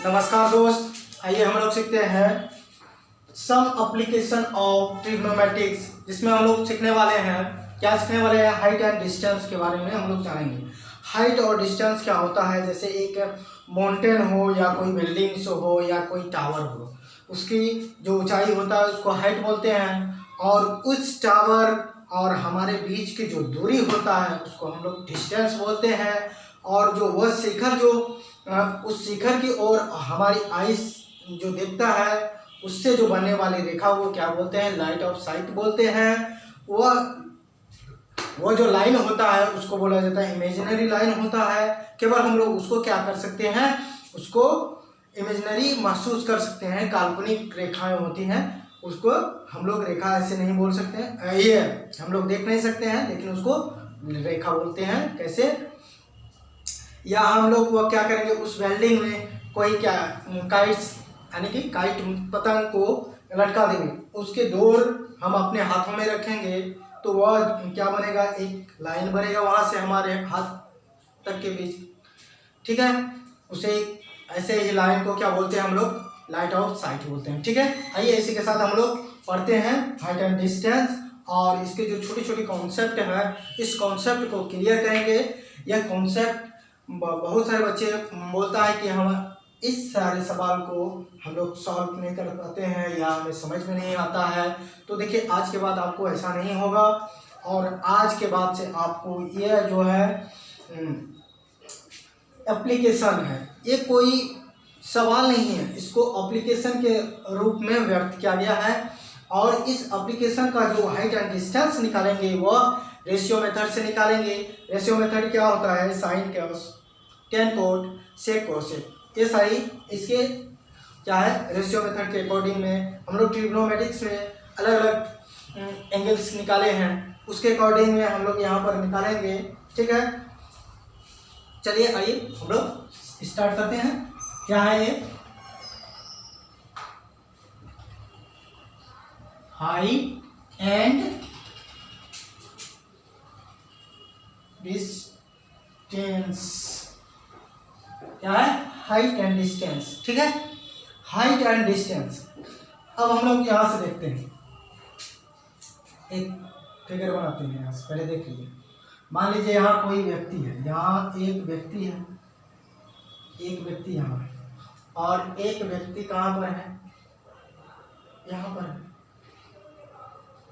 नमस्कार दोस्त, आइए हम लोग सीखते हैं सम एप्लीकेशन ऑफ ट्रिग्नोमेट्रिक्स, जिसमें हम लोग सीखने वाले हैं। क्या सीखने वाले हैं? हाइट एंड डिस्टेंस के बारे में हम लोग जानेंगे। हाइट और डिस्टेंस क्या होता है? जैसे एक माउंटेन हो या कोई बिल्डिंग्स हो या कोई टावर हो, उसकी जो ऊंचाई होता है उसको हाइट बोलते हैं, और उस टावर और हमारे बीच की जो दूरी होता है उसको हम लोग डिस्टेंस बोलते हैं। और जो वह शिखर जो उस शिखर की ओर हमारी आइस जो देखता है, उससे जो बनने वाली रेखा वो क्या बोलते हैं? लाइट ऑफ साइट बोलते हैं। वह जो लाइन होता है उसको बोला जाता है इमेजिनरी लाइन होता है। केवल हम लोग उसको क्या कर सकते हैं? उसको इमेजिनरी महसूस कर सकते हैं। काल्पनिक रेखाएं होती हैं, उसको हम लोग रेखा ऐसे नहीं बोल सकते हैं, ये हम लोग देख नहीं सकते हैं, लेकिन उसको रेखा बोलते हैं। कैसे? या हम लोग वो क्या करेंगे, उस वेल्डिंग में कोई क्या काइट्स यानी कि काइट पतंग को लटका देंगे, उसके डोर हम अपने हाथों में रखेंगे तो वह क्या बनेगा? एक लाइन बनेगा वहाँ से हमारे हाथ तक के बीच। ठीक है, उसे ऐसे ही लाइन को क्या बोलते हैं हम लोग? लाइट ऑफ साइट बोलते हैं। ठीक है, आइए इसी के साथ हम लोग पढ़ते हैं हाइट एंड डिस्टेंस, और इसके जो छोटी छोटी कॉन्सेप्ट है, इस कॉन्सेप्ट को क्लियर करेंगे। यह कॉन्सेप्ट बहुत सारे बच्चे बोलता है कि हम इस सारे सवाल को हम लोग सॉल्व नहीं कर पाते हैं या हमें समझ में नहीं आता है। तो देखिए, आज के बाद आपको ऐसा नहीं होगा, और आज के बाद से आपको यह जो है एप्लीकेशन है, ये कोई सवाल नहीं है, इसको एप्लीकेशन के रूप में व्यक्त किया गया है। और इस एप्लीकेशन का जो हाइट एंड डिस्टेंस निकालेंगे वह रेशियो मेथड से निकालेंगे। रेशियो मेथड क्या होता है? Sine cos, tan cot, sec cosec, ये सारी इसके क्या है? रेशियो मेथड के अकॉर्डिंग में हम लोग ट्रिग्नोमेट्रिक्स में अलग अलग एंगल्स निकाले हैं, उसके अकॉर्डिंग में हम लोग यहाँ पर निकालेंगे। ठीक है, चलिए आइए हम लोग स्टार्ट करते हैं। क्या है ये? Height and distance. क्या है? Height and distance. ठीक है, हाइट एंड डिस्टेंस। अब हम लोग यहां से देखते हैं, एक फिगर बनाते हैं। यहाँ से पहले देख लीजिए, मान लीजिए यहाँ कोई व्यक्ति है, यहाँ एक व्यक्ति है, एक व्यक्ति यहाँ है, और एक व्यक्ति कहाँ पर है? यहाँ पर है।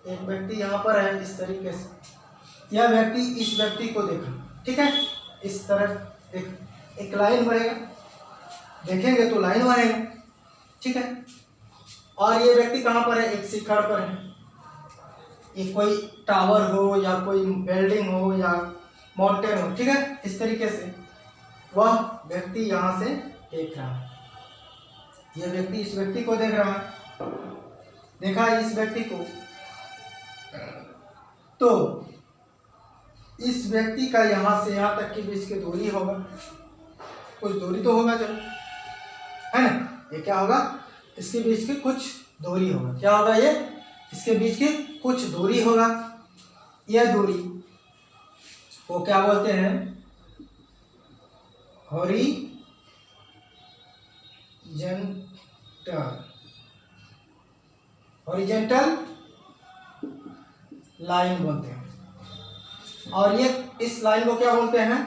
एक व्यक्ति यहाँ पर है। इस तरीके से यह व्यक्ति इस व्यक्ति को देखा। ठीक है, इस तरफ देख, एक लाइन बनेगा, देखेंगे तो लाइन बनेगा। ठीक है, और ये व्यक्ति कहाँ पर है? एक शिखर पर है। ये कोई टावर हो या कोई बिल्डिंग हो या माउंटेन हो। ठीक है, इस तरीके से वह व्यक्ति यहाँ से देख रहा है। ये व्यक्ति इस व्यक्ति को देख रहा है, देखा इस व्यक्ति को, तो इस व्यक्ति का यहाँ से यहाँ तक के बीच की दूरी होगा, कुछ दूरी तो होगा, चलो, है ना? ये क्या होगा? इसके बीच की कुछ दूरी होगा। क्या होगा ये? इसके बीच की कुछ दूरी होगा। यह दूरी को क्या बोलते हैं? हॉरिजॉन्टल लाइन बोलते हैं। और ये इस लाइन को क्या बोलते हैं?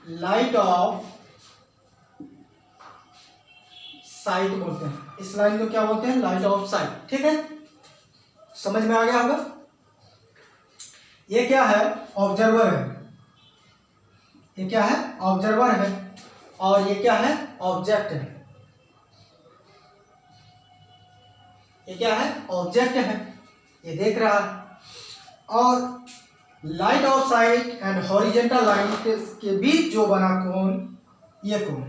लाइट ऑफ साइट बोलते हैं। इस लाइन को क्या बोलते हैं? Light of site. ठीक है, समझ में आ गया होगा। ये क्या है? ऑब्जर्वर है। ये क्या है? ऑब्जर्वर है। और ये क्या है? ऑब्जेक्ट है। ये क्या है? ऑब्जेक्ट है, ये देख रहा है। और light of site and horizontal line के बीच जो बना कोण, ये कोण,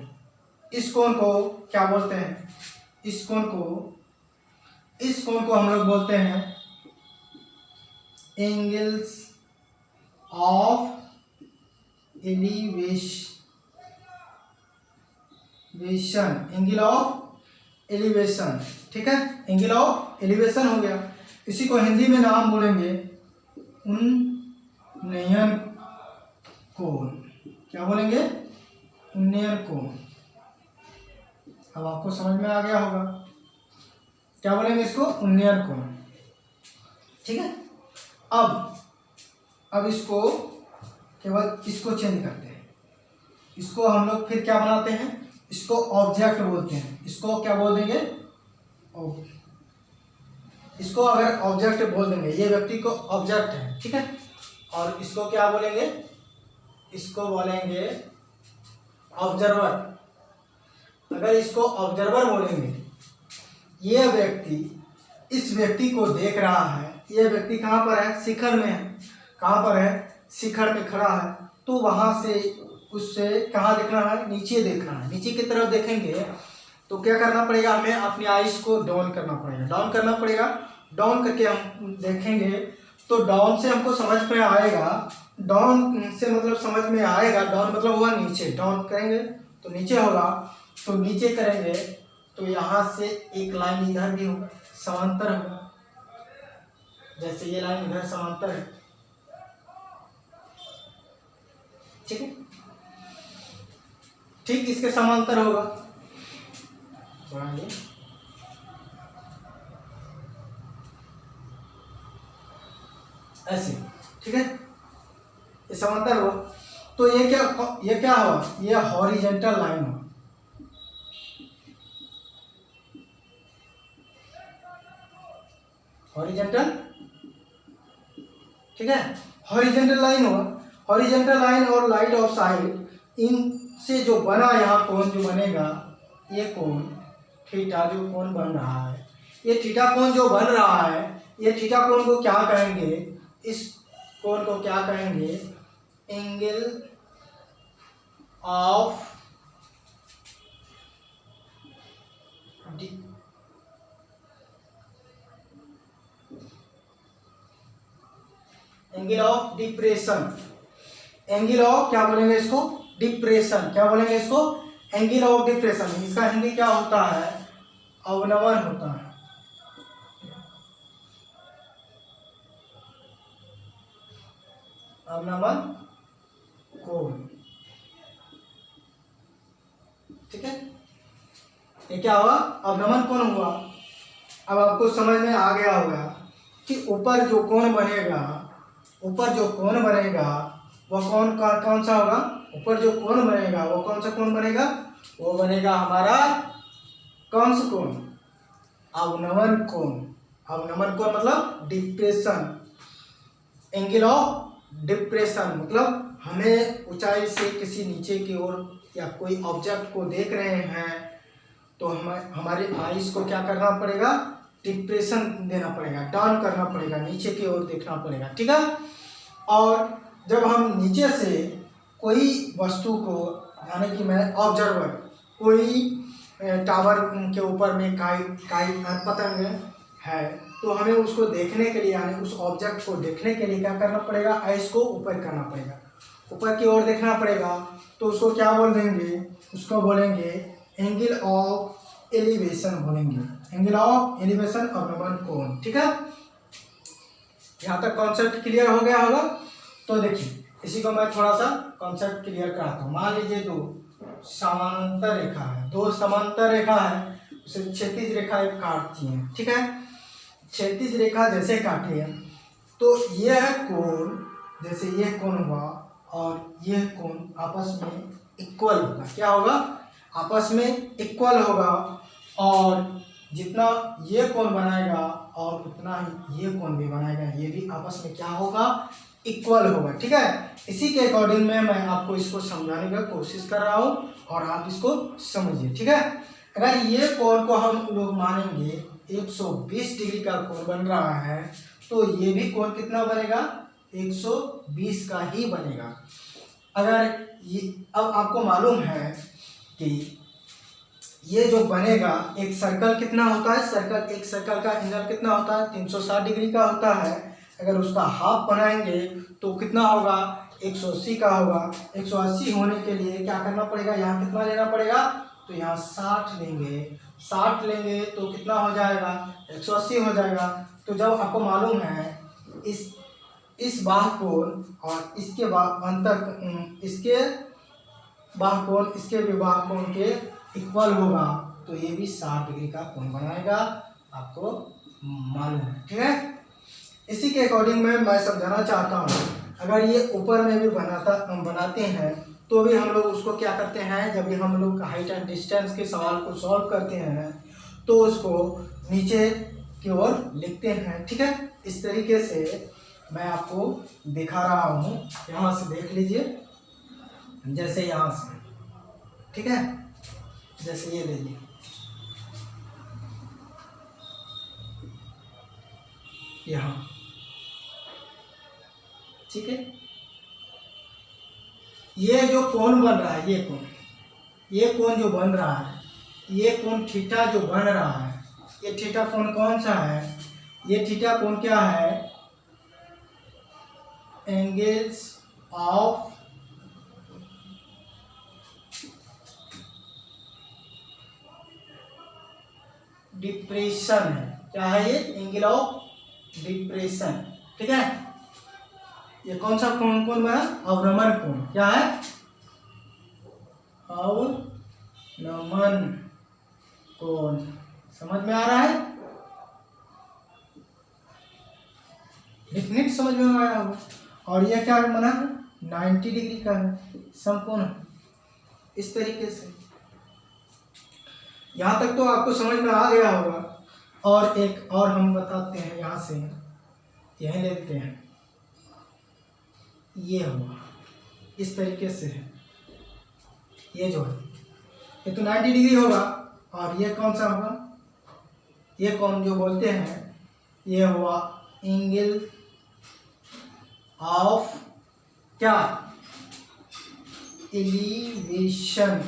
इस कोण को क्या बोलते हैं? इस कोण को हम लोग बोलते हैं angles of elevation. Angle of elevation. ठीक है, एंगल ऑफ एलिवेशन हो गया। इसी को हिंदी में नाम बोलेंगे उन्नयन कोण। क्या बोलेंगे? उन्नयन कोण। अब आपको समझ में आ गया होगा, क्या बोलेंगे इसको, उन्नयन कोण। ठीक है। अब इसको केवल इसको चेंज करते हैं, इसको हम लोग फिर क्या बनाते हैं, इसको ऑब्जेक्ट बोलते हैं। इसको क्या बोल देंगे, इसको अगर ऑब्जेक्ट बोल देंगे, ये व्यक्ति को ऑब्जेक्ट है, ठीक है। और इसको क्या बोलेंगे, इसको बोलेंगे ऑब्जर्वर। अगर इसको ऑब्जर्वर बोलेंगे, ये व्यक्ति इस व्यक्ति को देख रहा है। ये व्यक्ति कहाँ पर है, शिखर में है। कहाँ पर है, शिखर में खड़ा है। तो वहाँ से उससे कहाँ देखना है, नीचे देखना है। नीचे की तरफ देखेंगे तो क्या करना पड़ेगा, हमें अपनी आइज को डाउन करना पड़ेगा। डाउन करना पड़ेगा, डाउन करके हम देखेंगे तो डाउन से हमको समझ में आएगा। डाउन से मतलब समझ में आएगा, डाउन मतलब हुआ नीचे। डाउन करेंगे तो नीचे होगा, तो नीचे करेंगे तो यहाँ से एक लाइन इधर भी होगा, समांतर होगा। जैसे ये लाइन इधर समांतर है, ठीक है। ठीक इसके समांतर होगा, बढ़ाइए। ऐसे, ठीक है, ये समांतर हो। तो ये क्या हुआ, ये हॉरिजेंटल लाइन हो। हॉरिजेंटल, ठीक है, हॉरिजेंटल लाइन हुआ। हॉरिजेंटल लाइन और लाइट ऑफ साइड, इनसे जो बना यहाँ कोण जो बनेगा, ये कोण थीटा जो कोण बन रहा है, ये थीटा कोण जो बन रहा है, ये थीटा कोण को क्या कहेंगे, इस कोण को क्या कहेंगे, angle of depression. Angle of क्या बोलेंगे इसको, डिप्रेशन। क्या बोलेंगे इसको, एंगल ऑफ डिप्रेशन। इसका हिंदी क्या होता है, अवनमन होता है। अवनमन कोण, ठीक है। ये क्या हुआ, अवनमन कोण हुआ। अब आपको समझ में आ गया होगा कि ऊपर जो कोण बनेगा, ऊपर जो कोण बनेगा वह कौन सा होगा, ऊपर जो कोण बनेगा वो कौन सा कोण बनेगा, वो बनेगा हमारा कौन सा कोण, अवनमन कोण। अवनमन कोण मतलब डिप्रेशन। एंगल ऑफ डिप्रेशन मतलब हमें ऊंचाई से किसी नीचे की ओर या कोई ऑब्जेक्ट को देख रहे हैं तो हमारे आइज को क्या करना पड़ेगा, डिप्रेशन देना पड़ेगा, डाउन करना पड़ेगा, नीचे की ओर देखना पड़ेगा, ठीक है। और जब हम नीचे से कोई वस्तु को, यानी कि मैं ऑब्जर्वर, कोई टावर के ऊपर में काई पतंग है, तो हमें उसको देखने के लिए, यानी उस ऑब्जेक्ट को देखने के लिए क्या करना पड़ेगा, आइज को ऊपर करना पड़ेगा, ऊपर की ओर देखना पड़ेगा। तो उसको क्या बोल देंगे, उसको बोलेंगे एंगल ऑफ एलिवेशन बोलेंगे। एंगल ऑफ एलिवेशन अवनमन कोण, ठीक है। यहाँ तक कॉन्सेप्ट क्लियर हो गया होगा। तो देखिए इसी को मैं थोड़ा सा कॉन्सेप्ट क्लियर कराता हूँ। मान लीजिए दो समांतर रेखा है, दो समांतर रेखा है, उसे क्षैतिज रेखा एक काटती है, ठीक है। क्षैतिज रेखा जैसे काटे हैं तो यह कोण, जैसे यह कोण हुआ और यह कोण आपस में इक्वल होगा। क्या होगा, आपस में इक्वल होगा। और जितना ये कोण बनाएगा और उतना ही ये कोण भी बनाएगा, ये भी आपस में क्या होगा, इक्वल होगा, ठीक है। इसी के अकॉर्डिंग में मैं आपको इसको समझाने का कोशिश कर रहा हूँ और आप इसको समझिए, ठीक है। अगर ये कोण को हम लोग मानेंगे 120 डिग्री का कोण बन रहा है तो ये भी कोण कितना बनेगा, 120 का ही बनेगा। अगर ये, अब आपको मालूम है कि ये जो बनेगा, एक सर्कल कितना होता है, सर्कल, एक सर्कल का एंगल कितना होता है, 360 डिग्री का होता है। अगर उसका हाफ बनाएंगे तो कितना होगा, 180 का होगा। 180 होने के लिए क्या करना पड़ेगा, यहाँ कितना लेना पड़ेगा, तो यहाँ 60 लेंगे। 60 लेंगे तो कितना हो जाएगा, 180 हो जाएगा। तो जब आपको मालूम है इस बाह कोण और इसके अंतर, इसके बाह कोण इसके भी बाह कोण के इक्वल होगा, तो ये भी 60 डिग्री का कोण बनाएगा, आपको मालूम है। ठीक है, इसी के अकॉर्डिंग में मैं समझाना चाहता हूँ, अगर ये ऊपर में भी बनाते हैं तो भी हम लोग उसको क्या करते हैं, जब भी हम लोग हाइट एंड डिस्टेंस के सवाल को सॉल्व करते हैं तो उसको नीचे की ओर लिखते हैं। ठीक है, इस तरीके से मैं आपको दिखा रहा हूँ, यहाँ से देख लीजिए, जैसे यहाँ से, ठीक है, जैसे ये ले लीजिए, यहाँ, ठीक है, ये जो कोण बन रहा है, ये कोण जो बन रहा है, ये कोण थीटा जो बन रहा है, ये थीटा कोण कौन सा है, ये थीटा कोण क्या है, एंगल्स ऑफ डिप्रेशन है। क्या है ये, एंगल ऑफ डिप्रेशन। ठीक है, ये कौन सा कोण बना, अवनमन कोण। क्या है, अवनमन कोण। समझ में आ रहा है, डेफिनेट समझ में आया होगा। और ये क्या बना है, 90 डिग्री का है, समकोण, इस तरीके से। यहाँ तक तो आपको समझ में आ गया होगा। और एक और हम बताते हैं, यहाँ से यही लेते हैं, ये हुआ इस तरीके से है, ये जो है ये तो 90 डिग्री होगा, और ये कौन सा होगा, ये कौन जो बोलते हैं, ये हुआ एंगल ऑफ क्या, एलिवेशन।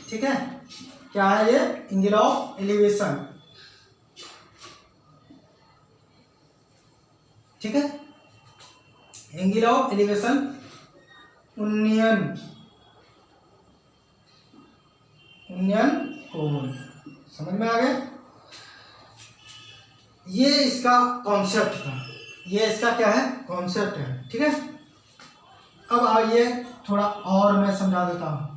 ठीक है, क्या है ये, एंगल ऑफ एलिवेशन। ठीक है, एंगल ऑफ एलिवेशन, उन्नयन कोण। समझ में आ गया, ये इसका कॉन्सेप्ट था, ये इसका क्या है, कॉन्सेप्ट है। ठीक है, अब आइए थोड़ा और मैं समझा देता हूँ।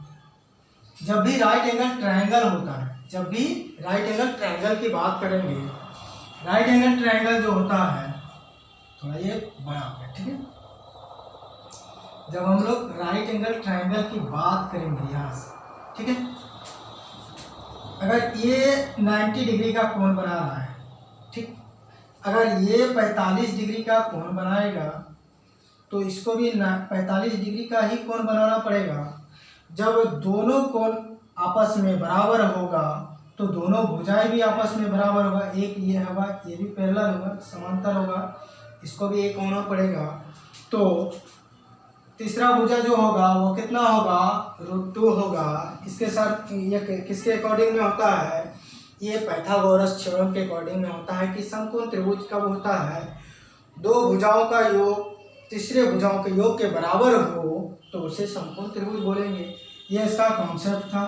जब भी राइट एंगल ट्रायंगल होता है, जब भी राइट एंगल ट्रायंगल की बात करेंगे, राइट एंगल ट्रायंगल जो होता है, थोड़ा ये बड़ा हो गया। ठीक है, जब हम लोग राइट एंगल ट्रायंगल की बात करेंगे यहाँ से, ठीक है, अगर ये 90 डिग्री का कोण बना रहा है, ठीक, अगर ये 45 डिग्री का कोण बनाएगा तो इसको भी 45 डिग्री का ही कोण बनाना पड़ेगा। जब दोनों कोण आपस में बराबर होगा तो दोनों भुजाएं भी आपस में बराबर होगा, एक ये होगा, ये भी पैरेलल होगा, समांतर होगा, इसको भी एक होना पड़ेगा। तो तीसरा भुजा जो होगा वो कितना होगा, √2 होगा। इसके साथ ये किसके अकॉर्डिंग में होता है, ये पाइथागोरस थ्योरम के अकॉर्डिंग में होता है कि समकोण त्रिभुज कब होता है, दो भुजाओं का योग तीसरे भुजाओं के योग के बराबर हो तो उसे समकोण त्रिभुज बोलेंगे। ये इसका कॉन्सेप्ट था,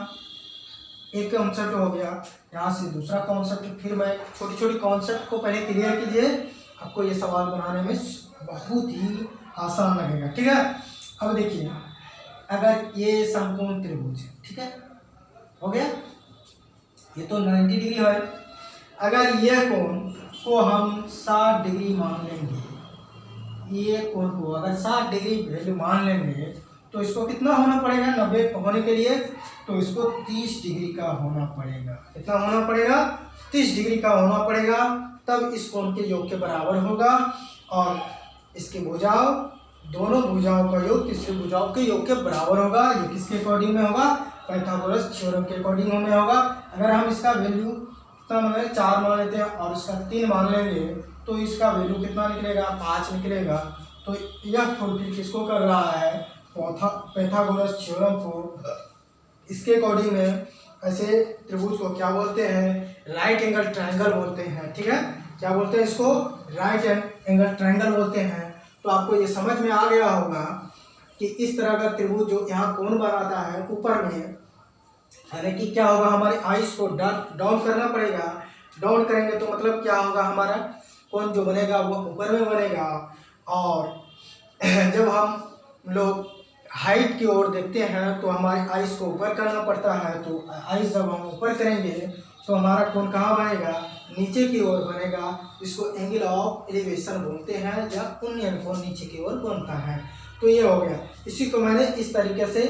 एक कॉन्सेप्ट हो गया। यहाँ से दूसरा कॉन्सेप्ट, फिर मैं छोटी छोटी कॉन्सेप्ट को पहले क्लियर कीजिए, आपको ये सवाल बनाने में बहुत ही आसान लगेगा। ठीक है, अब देखिए, अगर ये समकोण त्रिभुज, ठीक है, हो गया, ये तो 90 डिग्री है। अगर ये कोण को हम 60 डिग्री मान लेंगे, ये कोण को अगर 60 डिग्री वैल्यू मान लेंगे तो इसको कितना होना पड़ेगा, 90 होने के लिए, तो इसको 30 डिग्री का होना पड़ेगा। कितना होना पड़ेगा, 30 डिग्री का होना पड़ेगा, तब इस कोण के योग के बराबर होगा। और इसके भुजाओं, दोनों भुजाओं का योग तीसरे भुजाओं के योग के बराबर होगा। ये किसके अकॉर्डिंग में होगा, पाइथागोरस थ्योरम के अकॉर्डिंग में होगा। अगर हम इसका वैल्यू कितना मान लें, 4 मान लेते हैं और इसका 3 मान लेंगे तो इसका वैल्यू कितना निकलेगा, 5 निकलेगा। तो यह फुलफिल किसको कर रहा है, पाइथागोरस थ्योरम को। इसके अकॉर्डिंग में ऐसे त्रिभुज को क्या बोलते हैं, राइट एंगल ट्रायंगल बोलते हैं। ठीक है, क्या बोलते हैं इसको, राइट एंगल ट्रायंगल बोलते हैं। तो आपको ये समझ में आ गया होगा कि इस तरह का त्रिभुज जो यहाँ कोण बनाता है ऊपर में, यानी कि क्या होगा, हमारे आइस को डाउन करना पड़ेगा। डाउन करेंगे तो मतलब क्या होगा, हमारा कोण जो बनेगा वो ऊपर में बनेगा। और जब हम लोग हाइट की ओर देखते हैं तो हमारे आइस को ऊपर करना पड़ता है। तो आइस जब हम ऊपर करेंगे तो हमारा कोण कहाँ बनेगा, नीचे की ओर बनेगा, जिसको एंगल ऑफ एलिवेशन बोलते हैं, या उन्नयन कोण नीचे की ओर बनता है। तो ये हो गया। इसी को मैंने इस तरीके से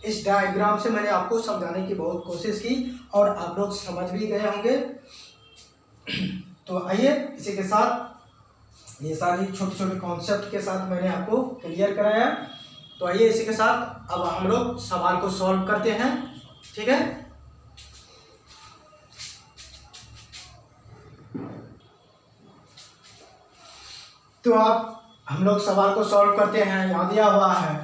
इस डायग्राम से मैंने आपको समझाने की बहुत कोशिश की और आप लोग समझ भी गए होंगे। तो आइए इसी के साथ ये सारी छोटे छोटे कॉन्सेप्ट के साथ मैंने आपको क्लियर कराया। तो आइए इसी के साथ अब हम लोग सवाल को सॉल्व करते हैं। ठीक है, तो आप हम लोग सवाल को सॉल्व करते हैं। यहाँ दिया हुआ है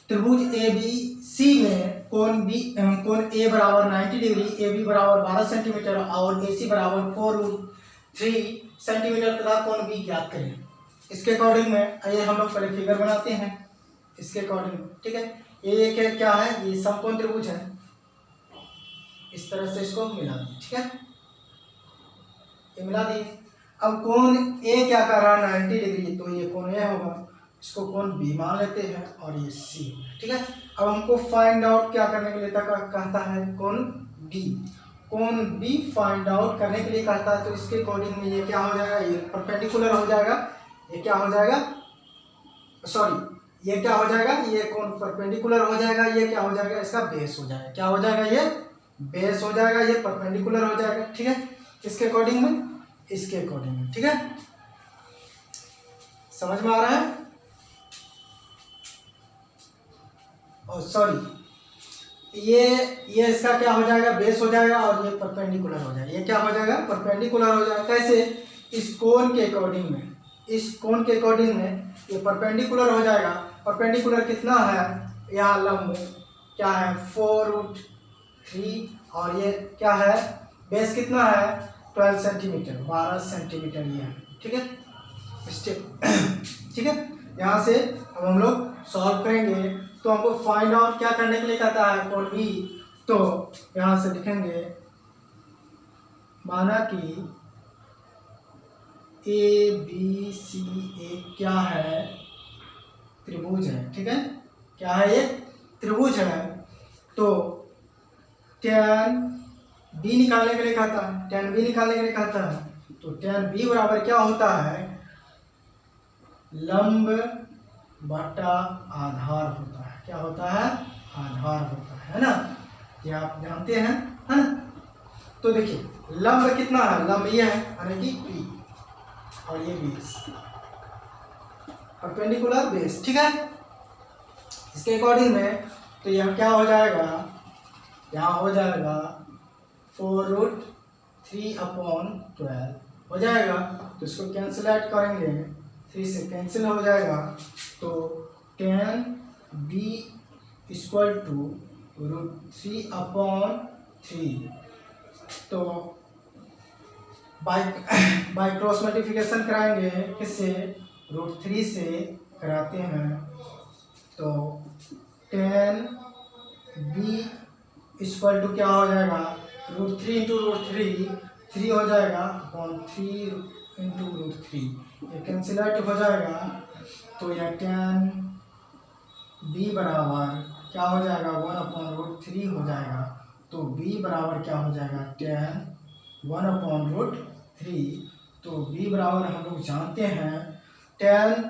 त्रिभुज ए बी सी में कोण ए बराबर 90 डिग्री, ए बी बराबर 12 सेंटीमीटर और ए सी बराबर 4√3 सेंटीमीटर तथा कोण बी ज्ञात करें। इसके अकॉर्डिंग में आइए हम लोग पहले फिगर बनाते हैं इसके अकॉर्डिंग। ठीक है, ये क्या है, ये समकोण त्रिभुज है। इस तरह से इसको मिला दिए। ठीक है, ये मिला दिए। अब कोण ए क्या कर रहा है 90 डिग्री, तो ये कोण ए होगा, इसको कोण बी मान लेते हैं और ये सी। ठीक है, अब हमको फाइंड आउट क्या करने के लिए कहता है, कोण बी फाइंड आउट करने के लिए कहता है। तो इसके अकॉर्डिंग में ये क्या हो जाएगा, ये परपेंडिकुलर हो जाएगा, ये क्या हो जाएगा, सॉरी ये क्या हो जाएगा, ये कोण परपेंडिकुलर हो जाएगा, ये क्या हो जाएगा, इसका बेस हो जाएगा। क्या हो जाएगा, ये बेस हो जाएगा, ये परपेंडिकुलर हो जाएगा। ठीक है, इसके अकॉर्डिंग में, इसके अकॉर्डिंग में। ठीक है, समझ में आ रहा है। और सॉरी ये इसका क्या हो जाएगा, बेस हो जाएगा और ये परपेंडिकुलर हो जाएगा। ये क्या हो जाएगा, परपेंडिकुलर हो जाएगा। कैसे, इस कोण के अकॉर्डिंग में, इस कोण के अकॉर्डिंग में ये परपेंडिकुलर हो जाएगा। परपेंडिकुलर कितना है, यहाँ लंब क्या है 4√3 और ये क्या है, बेस कितना है 12 सेंटीमीटर, 12 सेंटीमीटर ये है। ठीक है, ठीक है, यहाँ से अब हम लोग सॉल्व करेंगे। तो हमको फाइंड आउट क्या करने के लिए कहता है, कोण बी। तो यहाँ से लिखेंगे, माना कि ए बी सी एक क्या है, त्रिभुज है। ठीक है, क्या है, ये त्रिभुज है। तो tan बी निकालने के लिए कहता है, tan बी निकालने के लिए कहता है। तो tan बी बराबर क्या होता है, लंब बटा आधार होता है। क्या होता है, आधार होता है ना, ये आप जानते हैं, है ना। तो देखिए लंब कितना है, लंब ये है यानी कि P और ये बेस, परपेंडिकुलर बेस। ठीक है, इसके अकॉर्डिंग में तो यह क्या हो जाएगा, यहाँ हो जाएगा 4√3/12 हो जाएगा। तो इसको कैंसिल आउट करेंगे, 3 से कैंसिल हो जाएगा। तो tan b इक्वल टू √3/3। तो बाय क्रॉस मल्टीप्लिकेशन कराएंगे, किससे, √3 से कराते हैं। तो tan b इक्वल टू क्या हो जाएगा, √3 × √3 3 हो जाएगा, अपॉन 3 × √3 ये कैंसिल आउट हो जाएगा। तो यह tan b बराबर क्या हो जाएगा, 1/√3 हो जाएगा। तो b बराबर क्या हो जाएगा, tan 1/√3। तो b बराबर हम लोग जानते हैं tan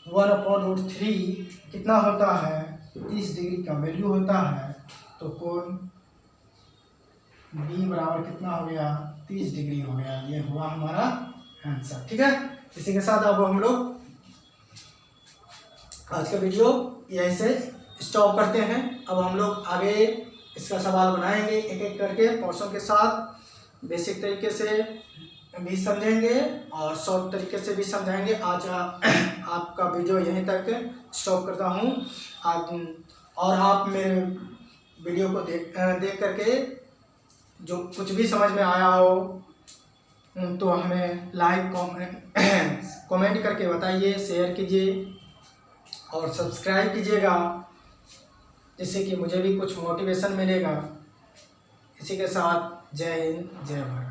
1/√3 कितना होता है, 30 डिग्री का वैल्यू होता है। तो कोण b बराबर कितना हो गया, 30 डिग्री हो गया। ये हुआ हमारा आंसर। ठीक है, इसी के साथ अब हम लोग आज का वीडियो यहीं से स्टॉप करते हैं। अब हम लोग आगे इसका सवाल बनाएंगे एक एक करके पोर्शन के साथ, बेसिक तरीके से भी समझेंगे और शॉर्ट तरीके से भी समझाएंगे। आज आपका वीडियो यहीं तक स्टॉप करता हूँ आज। और आप मेरे वीडियो को देख करके जो कुछ भी समझ में आया हो तो हमें लाइक कमेंट करके बताइए, शेयर कीजिए और सब्सक्राइब कीजिएगा, जिससे कि मुझे भी कुछ मोटिवेशन मिलेगा। इसी के साथ जय हिंद, जय भारत।